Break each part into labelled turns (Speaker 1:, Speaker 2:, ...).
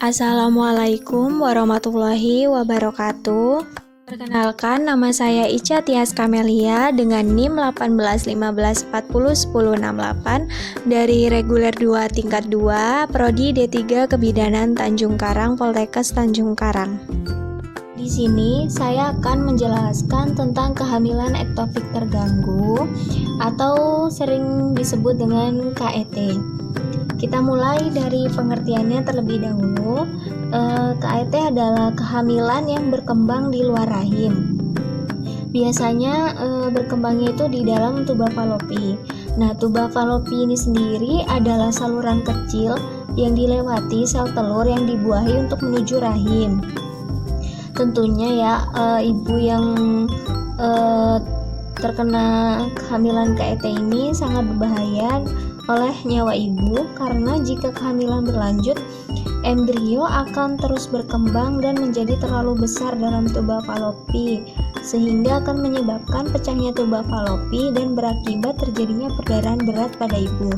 Speaker 1: Assalamualaikum warahmatullahi wabarakatuh. Perkenalkan, nama saya Ica Tias Kamelia dengan NIM 1815401068 dari Reguler 2 Tingkat 2, Prodi D3 Kebidanan Tanjung Karang, Poltekkes Tanjung Karang. Di sini saya akan menjelaskan tentang kehamilan ektopik terganggu atau sering disebut dengan KET. Kita mulai dari pengertiannya terlebih dahulu. KET adalah kehamilan yang berkembang di luar rahim. Biasanya berkembangnya itu di dalam tuba falopi. Nah, tuba falopi ini sendiri adalah saluran kecil yang dilewati sel telur yang dibuahi untuk menuju rahim. Tentunya ya, ibu yang terkena kehamilan KET ini sangat berbahaya oleh nyawa ibu, karena jika kehamilan berlanjut, embrio akan terus berkembang dan menjadi terlalu besar dalam tuba falopi, sehingga akan menyebabkan pecahnya tuba falopi dan berakibat terjadinya perdarahan berat pada ibu.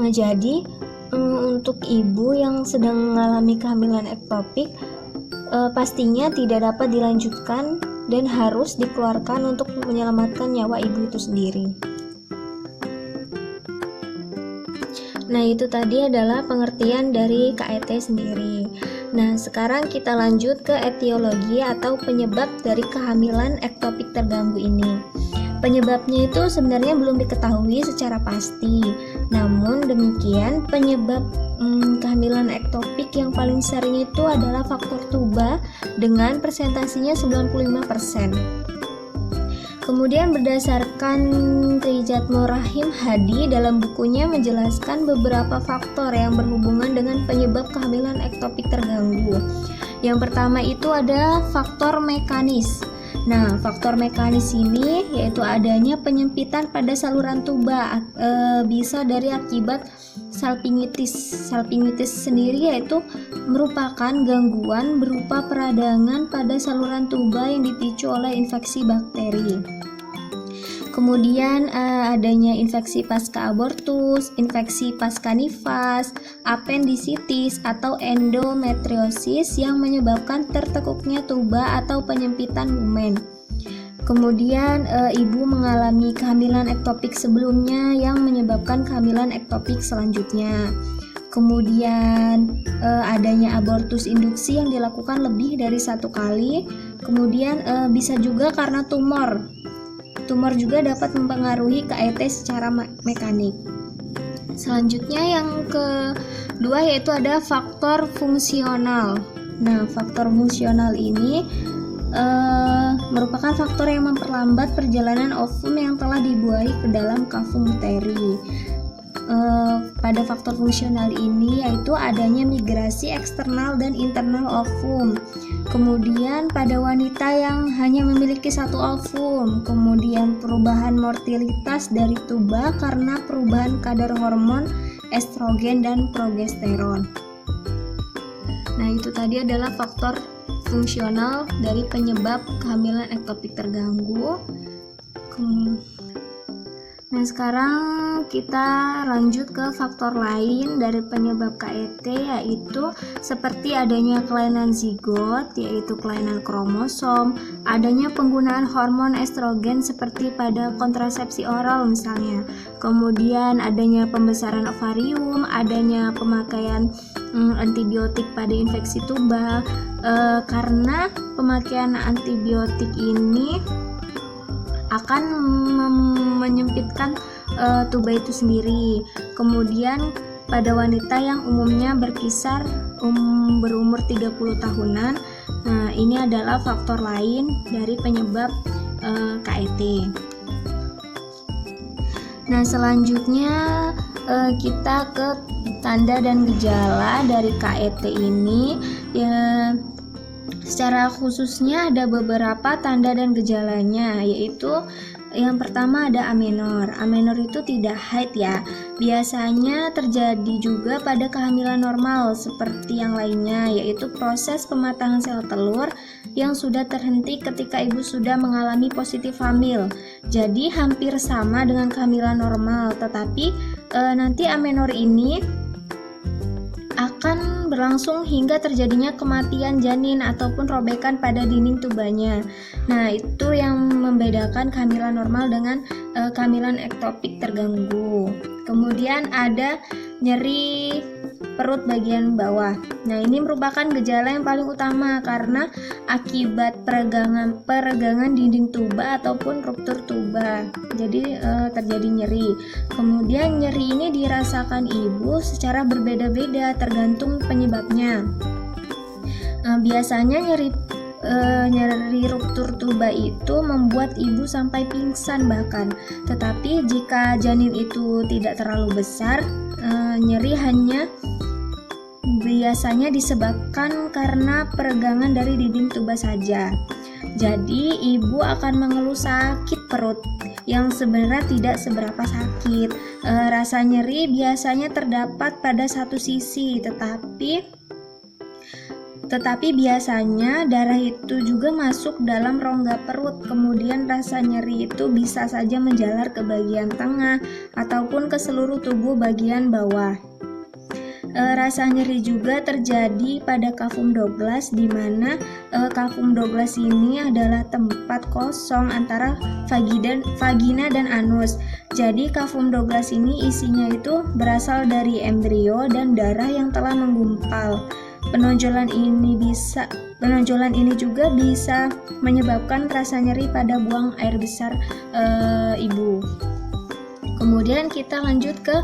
Speaker 1: Nah, jadi untuk ibu yang sedang mengalami kehamilan ektopik, pastinya tidak dapat dilanjutkan dan harus dikeluarkan untuk menyelamatkan nyawa ibu itu sendiri. Nah, itu tadi adalah pengertian dari KET sendiri. Nah, sekarang kita lanjut ke etiologi atau penyebab dari kehamilan ektopik terganggu ini. Penyebabnya itu sebenarnya belum diketahui secara pasti. Namun demikian, penyebab kehamilan ektopik yang paling sering itu adalah faktor tuba dengan persentasinya 95%. Kemudian berdasarkan Trijatmo Rahim Hadi dalam bukunya menjelaskan beberapa faktor yang berhubungan dengan penyebab kehamilan ektopik terganggu. Yang pertama itu ada faktor mekanis. Nah, faktor mekanis ini yaitu adanya penyempitan pada saluran tuba, bisa dari akibat salpingitis. Salpingitis sendiri yaitu merupakan gangguan berupa peradangan pada saluran tuba yang dipicu oleh infeksi bakteri. Kemudian adanya infeksi pasca abortus, infeksi pasca nifas, apendisitis atau endometriosis yang menyebabkan tertekuknya tuba atau penyempitan lumen. Kemudian ibu mengalami kehamilan ektopik sebelumnya yang menyebabkan kehamilan ektopik selanjutnya. Kemudian adanya abortus induksi yang dilakukan lebih dari 1 kali. Kemudian bisa juga karena tumor. Tumor juga dapat mempengaruhi KET secara mekanik. Selanjutnya yang kedua yaitu ada faktor fungsional. Nah, faktor fungsional ini merupakan faktor yang memperlambat perjalanan ovum yang telah dibuahi ke dalam kavum uteri. Pada faktor fungsional ini yaitu adanya migrasi eksternal dan internal ovum. Kemudian pada wanita yang hanya memiliki 1 ovum, kemudian perubahan mortalitas dari tuba karena perubahan kadar hormon estrogen dan progesteron. Nah, itu tadi adalah faktor fungsional dari penyebab kehamilan ektopik terganggu. Nah, sekarang kita lanjut ke faktor lain dari penyebab KET, yaitu seperti adanya kelainan zigot, yaitu kelainan kromosom, adanya penggunaan hormon estrogen seperti pada kontrasepsi oral misalnya, kemudian adanya pembesaran ovarium, adanya pemakaian antibiotik pada infeksi tuba, karena pemakaian antibiotik ini akan menyempitkan tuba itu sendiri. Kemudian pada wanita yang umumnya berkisar berumur 30 tahunan, nah ini adalah faktor lain dari penyebab KET. Nah, selanjutnya kita ke tanda dan gejala dari KET ini. Ya, secara khususnya ada beberapa tanda dan gejalanya, yaitu yang pertama ada amenor. Amenor itu tidak haid ya. Biasanya terjadi juga pada kehamilan normal seperti yang lainnya, yaitu proses pematangan sel telur yang sudah terhenti ketika ibu sudah mengalami positif hamil. Jadi hampir sama dengan kehamilan normal, tetapi nanti amenor ini akan berlangsung hingga terjadinya kematian janin ataupun robekan pada dinding tubanya. Nah, itu yang membedakan kehamilan normal dengan kehamilan ektopik terganggu. Kemudian ada nyeri perut bagian bawah. Nah, ini merupakan gejala yang paling utama karena akibat peregangan dinding tuba ataupun ruptur tuba. Jadi terjadi nyeri. Kemudian nyeri ini dirasakan ibu secara berbeda-beda tergantung penyebabnya. Biasanya nyeri ruptur tuba itu membuat ibu sampai pingsan bahkan. Tetapi jika janin itu tidak terlalu besar, nyeri hanya biasanya disebabkan karena peregangan dari dinding tuba saja. Jadi ibu akan mengeluh sakit perut yang sebenarnya tidak seberapa sakit. Rasa nyeri biasanya terdapat pada satu sisi, tetapi biasanya darah itu juga masuk dalam rongga perut. Kemudian rasa nyeri itu bisa saja menjalar ke bagian tengah ataupun ke seluruh tubuh bagian bawah. Rasa nyeri juga terjadi pada kafum Douglas, di mana kafum Douglas ini adalah tempat kosong antara vagina dan anus. Jadi kafum Douglas ini isinya itu berasal dari embrio dan darah yang telah menggumpal. Penonjolan ini juga bisa menyebabkan rasa nyeri pada buang air besar ibu. Kemudian kita lanjut ke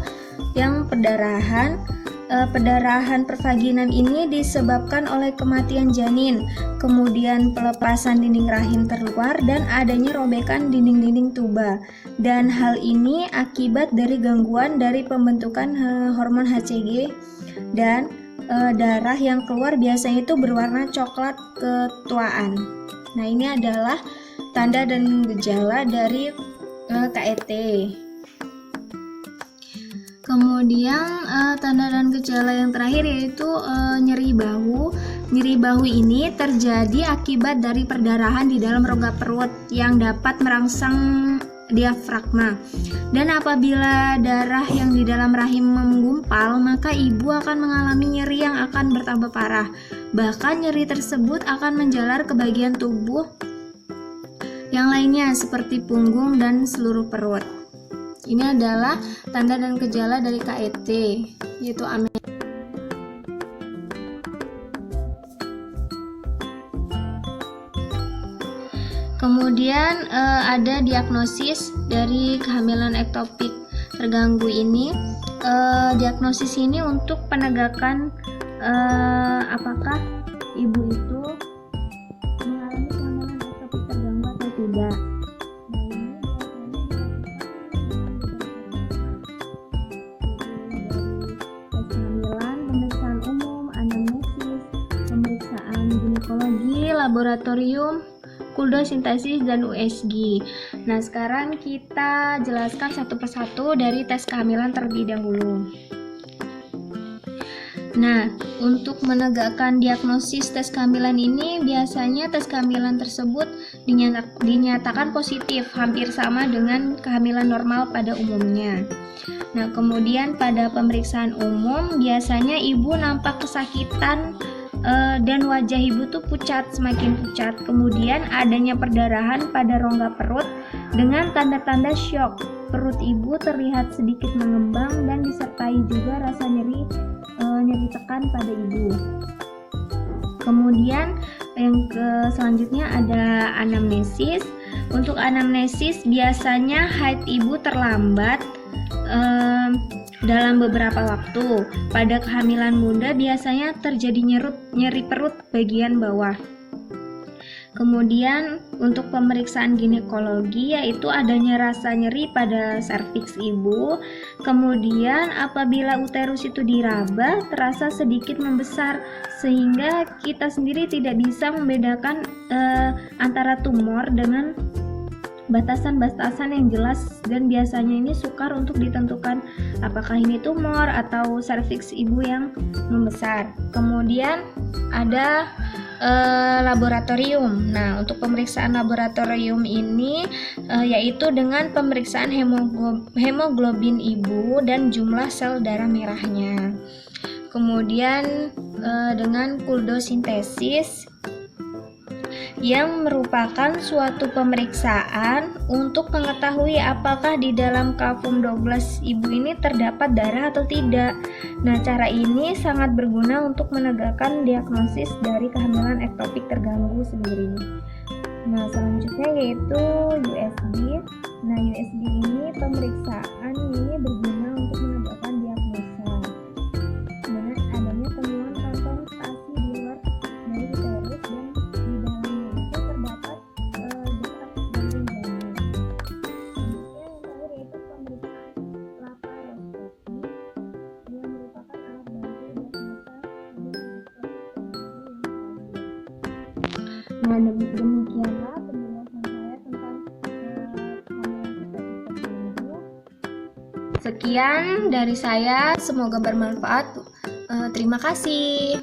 Speaker 1: yang perdarahan. Perdarahan pervaginan ini disebabkan oleh kematian janin, kemudian pelepasan dinding rahim terluar, dan adanya robekan dinding-dinding tuba. Dan hal ini akibat dari gangguan dari pembentukan hormon HCG, dan darah yang keluar biasanya itu berwarna coklat ketuaan. Nah, ini adalah tanda dan gejala dari KET. Kemudian tanda dan gejala yang terakhir yaitu nyeri bahu. Nyeri bahu ini terjadi akibat dari perdarahan di dalam rongga perut yang dapat merangsang diafragma. Dan apabila darah yang di dalam rahim menggumpal, maka ibu akan mengalami nyeri yang akan bertambah parah. Bahkan nyeri tersebut akan menjalar ke bagian tubuh yang lainnya seperti punggung dan seluruh perut. Ini adalah tanda dan gejala dari KET, yaitu amenorrhea. Kemudian ada diagnosis dari kehamilan ektopik terganggu ini. Diagnosis ini untuk penegakan apakah ibu itu mengalami kehamilan ektopik terganggu atau tidak. Laboratorium, kuldosintesis, dan USG. Nah, sekarang kita jelaskan satu persatu dari tes kehamilan terlebih dahulu. Nah, untuk menegakkan diagnosis tes kehamilan ini, biasanya tes kehamilan tersebut dinyatakan positif, hampir sama dengan kehamilan normal pada umumnya. Nah, kemudian pada pemeriksaan umum, biasanya ibu nampak kesakitan dan wajah ibu tuh semakin pucat. Kemudian adanya perdarahan pada rongga perut dengan tanda-tanda syok. Perut ibu terlihat sedikit mengembang dan disertai juga rasa nyeri tekan pada ibu. Kemudian yang selanjutnya ada anamnesis. Untuk anamnesis biasanya haid ibu terlambat dalam beberapa waktu. Pada kehamilan muda biasanya terjadi nyeri perut bagian bawah. Kemudian untuk pemeriksaan ginekologi yaitu adanya rasa nyeri pada serviks ibu. Kemudian apabila uterus itu diraba terasa sedikit membesar sehingga kita sendiri tidak bisa membedakan antara tumor dengan batasan-batasan yang jelas, dan biasanya ini sukar untuk ditentukan apakah ini tumor atau serviks ibu yang membesar. Kemudian ada laboratorium. Nah, untuk pemeriksaan laboratorium ini yaitu dengan pemeriksaan hemoglobin ibu dan jumlah sel darah merahnya. kemudian dengan kuldosintesis yang merupakan suatu pemeriksaan untuk mengetahui apakah di dalam kafum Douglas ibu ini terdapat darah atau tidak. Nah, cara ini sangat berguna untuk menegakkan diagnosis dari kehamilan ektopik terganggu sendiri. Nah, selanjutnya yaitu USG. Nah, USG ini pemeriksaan ini berguna untuk menegakkan diagnosa dengan adanya temuan kantong stasi di luar dari uterus dan di dalamnya itu terdapat jarak janin janin. Selanjutnya yang terakhir yaitu pemeriksaan laparoskopi yang merupakan alat bantu diagnosa Nah, demikianlah penjelasan saya tentang kehamilan ektopik terganggu. Sekian dari saya, semoga bermanfaat. Terima kasih.